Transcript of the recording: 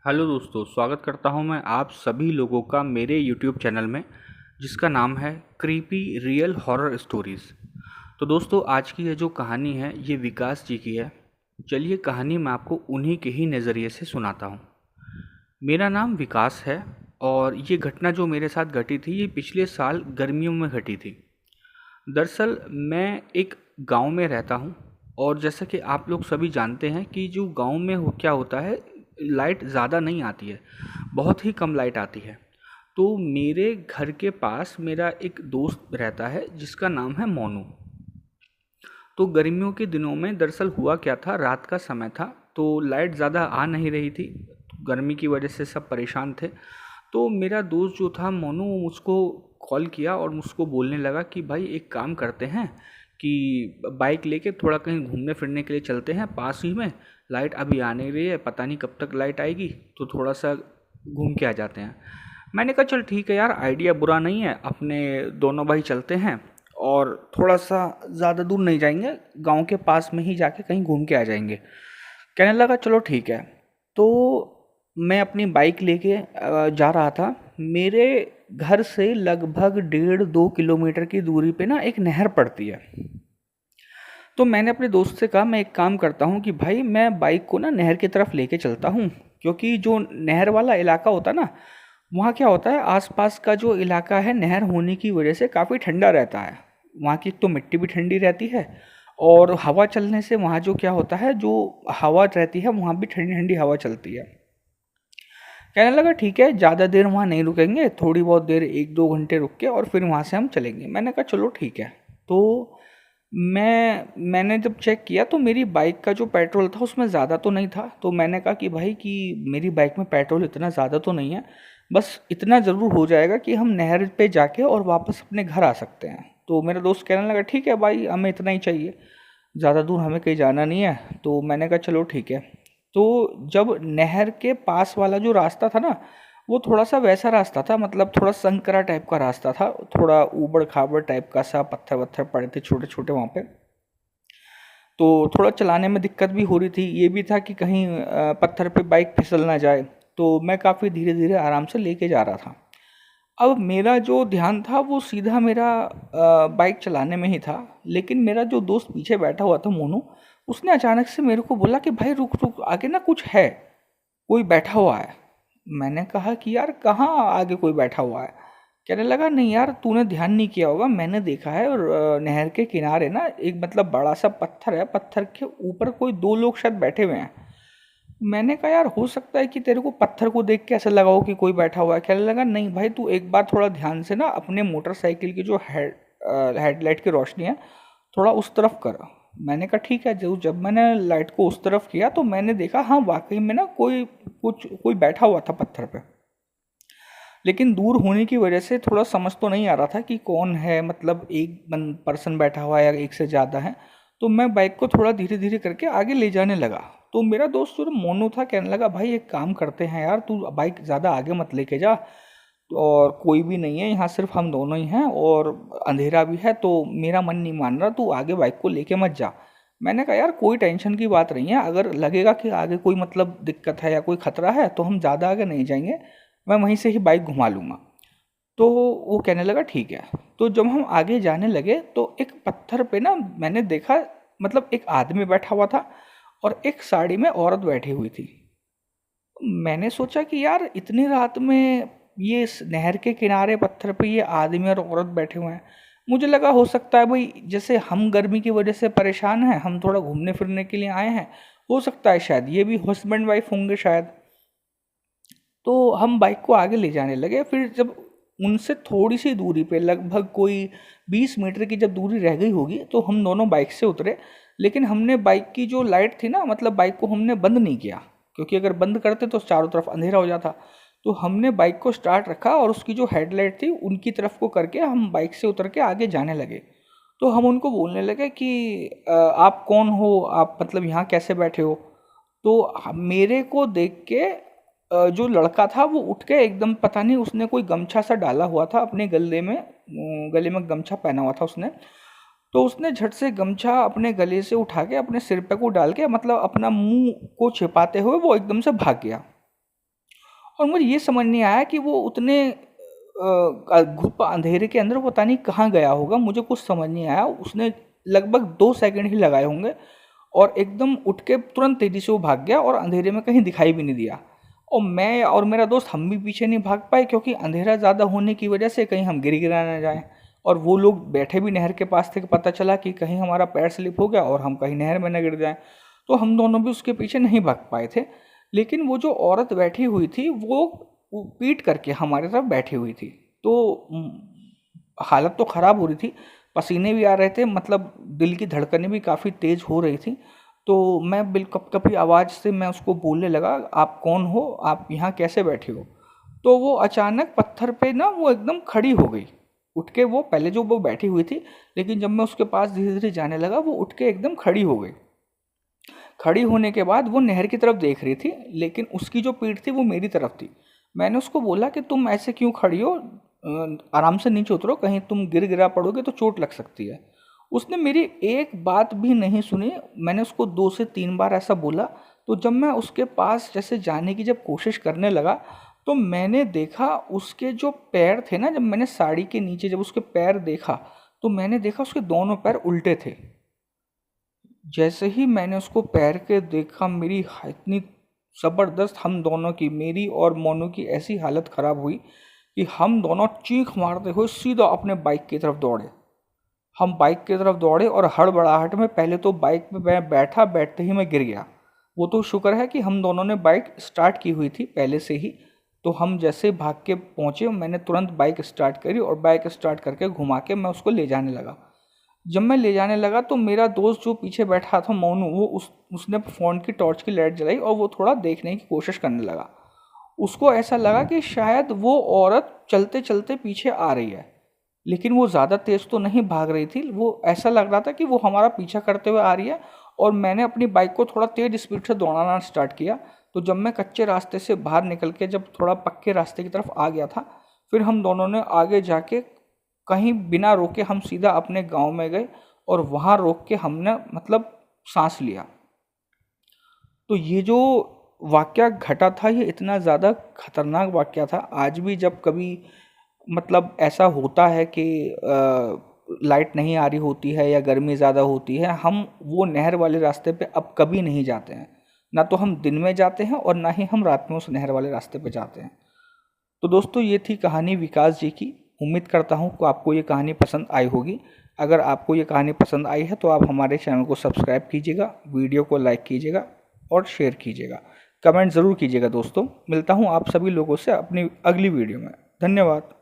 Hello दोस्तों, स्वागत करता हूं मैं आप सभी लोगों का मेरे यूट्यूब चैनल में जिसका नाम है क्रीपी रियल हॉरर स्टोरीज़। तो दोस्तों, आज की ये जो कहानी है ये विकास जी की है। चलिए कहानी मैं आपको उन्हीं के ही नज़रिए से सुनाता हूँ। मेरा नाम विकास है और ये घटना जो मेरे साथ घटी थी ये पिछले साल गर्मियों में घटी थी। दरअसल मैं एक गांव में रहता हूं और जैसा कि आप लोग सभी जानते हैं कि जो गांव में क्या होता है, लाइट ज़्यादा नहीं आती है, बहुत ही कम लाइट आती है। तो मेरे घर के पास मेरा एक दोस्त रहता है जिसका नाम है मोनू। तो गर्मियों के दिनों में दरअसल हुआ क्या था, रात का समय था तो लाइट ज़्यादा आ नहीं रही थी। गर्मी की वजह से सब परेशान थे। तो मेरा दोस्त जो था मोनू, वो मुझको कॉल किया और मुझको बोलने लगा कि भाई एक काम करते हैं कि बाइक लेके थोड़ा कहीं घूमने फिरने के लिए चलते हैं पास ही में। लाइट अभी आ नहीं रही है, पता नहीं कब तक लाइट आएगी, तो थोड़ा सा घूम के आ जाते हैं। मैंने कहा चल ठीक है यार, आइडिया बुरा नहीं है, अपने दोनों भाई चलते हैं और थोड़ा सा ज़्यादा दूर नहीं जाएंगे, गांव के पास में ही जाके कहीं घूम के आ जाएंगे। कहने लगा चलो ठीक है। तो मैं अपनी बाइक लेके जा रहा था। मेरे घर से लगभग 1.5-2 किलोमीटर की दूरी पे ना एक नहर पड़ती है। तो मैंने अपने दोस्त से कहा मैं एक काम करता हूँ कि भाई मैं बाइक को ना नहर की तरफ लेके चलता हूँ, क्योंकि जो नहर वाला इलाका होता है ना, वहाँ क्या होता है, आसपास का जो इलाका है नहर होने की वजह से काफ़ी ठंडा रहता है। वहाँ की तो मिट्टी भी ठंडी रहती है और हवा चलने से वहाँ जो क्या होता है, जो हवा रहती है वहाँ भी ठंडी ठंडी हवा चलती है। कहने लगा ठीक है, ज़्यादा देर वहाँ नहीं रुकेंगे, थोड़ी बहुत देर 1-2 घंटे रुक के और फिर वहाँ से हम चलेंगे। मैंने कहा चलो ठीक है। तो मैंने जब चेक किया तो मेरी बाइक का जो पेट्रोल था उसमें ज़्यादा तो नहीं था। तो मैंने कहा कि भाई कि मेरी बाइक में पेट्रोल इतना ज़्यादा तो नहीं है, बस इतना ज़रूर हो जाएगा कि हम नहर पे जाके और वापस अपने घर आ सकते हैं। तो मेरा दोस्त कहने लगा ठीक है भाई, हमें इतना ही चाहिए, ज़्यादा दूर हमें कहीं जाना नहीं है। तो मैंने कहा चलो ठीक है। तो जब नहर के पास वाला जो रास्ता था ना, वो थोड़ा सा वैसा रास्ता था, मतलब थोड़ा संकरा टाइप का रास्ता था, थोड़ा ऊबड़ खाबड़ टाइप का सा, पत्थर वत्थर पड़े थे छोटे छोटे वहाँ पे। तो थोड़ा चलाने में दिक्कत भी हो रही थी, ये भी था कि कहीं पत्थर पे बाइक फिसल ना जाए। तो मैं काफ़ी धीरे धीरे आराम से लेके जा रहा था। अब मेरा जो ध्यान था वो सीधा मेरा बाइक चलाने में ही था। लेकिन मेरा जो दोस्त पीछे बैठा हुआ था मोनू, उसने अचानक से मेरे को बोला कि भाई रुक रुक, आगे ना कुछ है, कोई बैठा हुआ है। मैंने कहा कि यार कहाँ आगे कोई बैठा हुआ है। कहने लगा नहीं यार, तूने ध्यान नहीं किया होगा, मैंने देखा है। और नहर के किनारे ना एक मतलब बड़ा सा पत्थर है, पत्थर के ऊपर कोई 2 लोग शायद बैठे हुए हैं। मैंने कहा यार हो सकता है कि तेरे को पत्थर को देख के ऐसा लगा हो कि कोई बैठा हुआ है। कहने लगा नहीं भाई, तू एक बार थोड़ा ध्यान से ना अपने मोटरसाइकिल की जो हेडलाइट की रोशनी है थोड़ा उस तरफ कर। मैंने कहा ठीक है। जो जब मैंने लाइट को उस तरफ किया तो मैंने देखा हाँ वाकई में ना कोई बैठा हुआ था पत्थर पे। लेकिन दूर होने की वजह से थोड़ा समझ तो नहीं आ रहा था कि कौन है, मतलब एक पर्सन बैठा हुआ है या एक से ज़्यादा है। तो मैं बाइक को थोड़ा धीरे धीरे करके आगे ले जाने लगा। तो मेरा दोस्त जो मोनू था कहने लगा भाई एक काम करते हैं यार, तू बाइक ज़्यादा आगे मत लेके जा, और कोई भी नहीं है यहाँ, सिर्फ हम दोनों ही हैं और अंधेरा भी है, तो मेरा मन नहीं मान रहा, तू आगे बाइक को लेके मत जा। मैंने कहा यार कोई टेंशन की बात नहीं है, अगर लगेगा कि आगे कोई मतलब दिक्कत है या कोई खतरा है तो हम ज़्यादा आगे नहीं जाएंगे, मैं वहीं से ही बाइक घुमा लूँगा। तो वो कहने लगा ठीक है। तो जब हम आगे जाने लगे तो एक पत्थर पे ना मैंने देखा, मतलब एक आदमी बैठा हुआ था और एक साड़ी में औरत बैठी हुई थी। मैंने सोचा कि यार इतनी रात में ये इस नहर के किनारे पत्थर पे ये आदमी और औरत बैठे हुए हैं। मुझे लगा हो सकता है भाई, जैसे हम गर्मी की वजह से परेशान हैं, हम थोड़ा घूमने फिरने के लिए आए हैं, हो सकता है शायद ये भी हस्बैंड वाइफ होंगे शायद। तो हम बाइक को आगे ले जाने लगे। फिर जब उनसे थोड़ी सी दूरी पे, लगभग कोई 20 मीटर की जब दूरी रह गई होगी, तो हम दोनों बाइक से उतरे। लेकिन हमने बाइक की जो लाइट थी ना, मतलब बाइक को हमने बंद नहीं किया, क्योंकि अगर बंद करते तो चारों तरफ अंधेरा हो जाता। तो हमने बाइक को स्टार्ट रखा और उसकी जो हेडलाइट थी उनकी तरफ को करके हम बाइक से उतर के आगे जाने लगे। तो हम उनको बोलने लगे कि आप कौन हो, आप मतलब यहाँ कैसे बैठे हो। तो मेरे को देख के जो लड़का था वो उठ के एकदम, पता नहीं उसने कोई गमछा सा डाला हुआ था अपने गले में, गले में गमछा पहना हुआ था उसने। तो उसने झट से गमछा अपने गले से उठा के अपने सिर पे को डाल के, मतलब अपना मुंह को छिपाते हुए वो एकदम से भाग गया। और मुझे ये समझ नहीं आया कि वो उतने घुप अंधेरे के अंदर पता नहीं कहाँ गया होगा, मुझे कुछ समझ नहीं आया। उसने लगभग 2 सेकंड ही लगाए होंगे और एकदम उठ के तुरंत तेजी से वो भाग गया और अंधेरे में कहीं दिखाई भी नहीं दिया। और मैं और मेरा दोस्त हम भी पीछे नहीं भाग पाए, क्योंकि अंधेरा ज़्यादा होने की वजह से कहीं हम गिर गिरा ना जाएं। और वो लोग बैठे भी नहर के पास थे कि पता चला कि कहीं हमारा पैर स्लिप हो गया और हम कहीं नहर में न गिर जाएं। तो हम दोनों भी उसके पीछे नहीं भाग पाए थे। लेकिन वो जो औरत बैठी हुई थी वो पीट करके हमारे तरफ बैठी हुई थी। तो हालत तो ख़राब हो रही थी, पसीने भी आ रहे थे, मतलब दिल की धड़कनें भी काफ़ी तेज़ हो रही थी। तो मैं कप कपी आवाज़ से मैं उसको बोलने लगा, आप कौन हो, आप यहाँ कैसे बैठे हो? तो वो अचानक पत्थर पे ना वो एकदम खड़ी हो गई, उठ के। वो पहले जो वो बैठी हुई थी, लेकिन जब मैं उसके पास धीरे धीरे जाने लगा वो उठ के एकदम खड़ी हो गई। खड़ी होने के बाद वो नहर की तरफ देख रही थी, लेकिन उसकी जो पीठ थी वो मेरी तरफ थी। मैंने उसको बोला कि तुम ऐसे क्यों खड़ी हो, आराम से नीचे उतरो, कहीं तुम गिर गिरा पड़ोगे तो चोट लग सकती है। उसने मेरी एक बात भी नहीं सुनी। मैंने उसको 2 से 3 बार ऐसा बोला। तो जब मैं उसके पास जैसे जाने की जब कोशिश करने लगा, तो मैंने देखा उसके जो पैर थे ना, जब मैंने साड़ी के नीचे जब उसके पैर देखा, तो मैंने देखा उसके दोनों पैर उल्टे थे। जैसे ही मैंने उसको पैर के देखा, मेरी इतनी ज़बरदस्त, हम दोनों की, मेरी और मोनू की ऐसी हालत ख़राब हुई कि हम दोनों चीख मारते हुए सीधा अपने बाइक की तरफ दौड़े। हम बाइक की तरफ दौड़े और हड़बड़ाहट में पहले तो बाइक पे मैं बैठा, बैठते ही मैं गिर गया। वो तो शुक्र है कि हम दोनों ने बाइक स्टार्ट की हुई थी पहले से ही। तो हम जैसे भाग के पहुँचे, मैंने तुरंत बाइक स्टार्ट करी और बाइक स्टार्ट करके घुमा के मैं उसको ले जाने लगा। जब मैं ले जाने लगा तो मेरा दोस्त जो पीछे बैठा था मोनू, वो उसने फ़ोन की टॉर्च की लाइट जलाई और वो थोड़ा देखने की कोशिश करने लगा। उसको ऐसा लगा कि शायद वो औरत चलते चलते पीछे आ रही है, लेकिन वो ज़्यादा तेज़ तो नहीं भाग रही थी। वो ऐसा लग रहा था कि वो हमारा पीछा करते हुए आ रही है। और मैंने अपनी बाइक को थोड़ा तेज़ स्पीड से दौड़ाना स्टार्ट किया। तो जब मैं कच्चे रास्ते से बाहर निकल के जब थोड़ा पक्के रास्ते की तरफ आ गया था, फिर हम दोनों ने आगे जाके कहीं बिना रोके हम सीधा अपने गांव में गए और वहाँ रोक के हमने मतलब सांस लिया। तो ये जो वाक़या घटा था, ये इतना ज़्यादा खतरनाक वाक़या था। आज भी जब कभी मतलब ऐसा होता है कि लाइट नहीं आ रही होती है या गर्मी ज़्यादा होती है, हम वो नहर वाले रास्ते पे अब कभी नहीं जाते हैं। ना तो हम दिन में जाते हैं और ना ही हम रात में उस नहर वाले रास्ते पे जाते हैं। तो दोस्तों, ये थी कहानी विकास जी की। उम्मीद करता हूँ कि आपको ये कहानी पसंद आई होगी। अगर आपको ये कहानी पसंद आई है तो आप हमारे चैनल को सब्सक्राइब कीजिएगा, वीडियो को लाइक कीजिएगा और शेयर कीजिएगा। कमेंट ज़रूर कीजिएगा दोस्तों। मिलता हूँ आप सभी लोगों से अपनी अगली वीडियो में। धन्यवाद।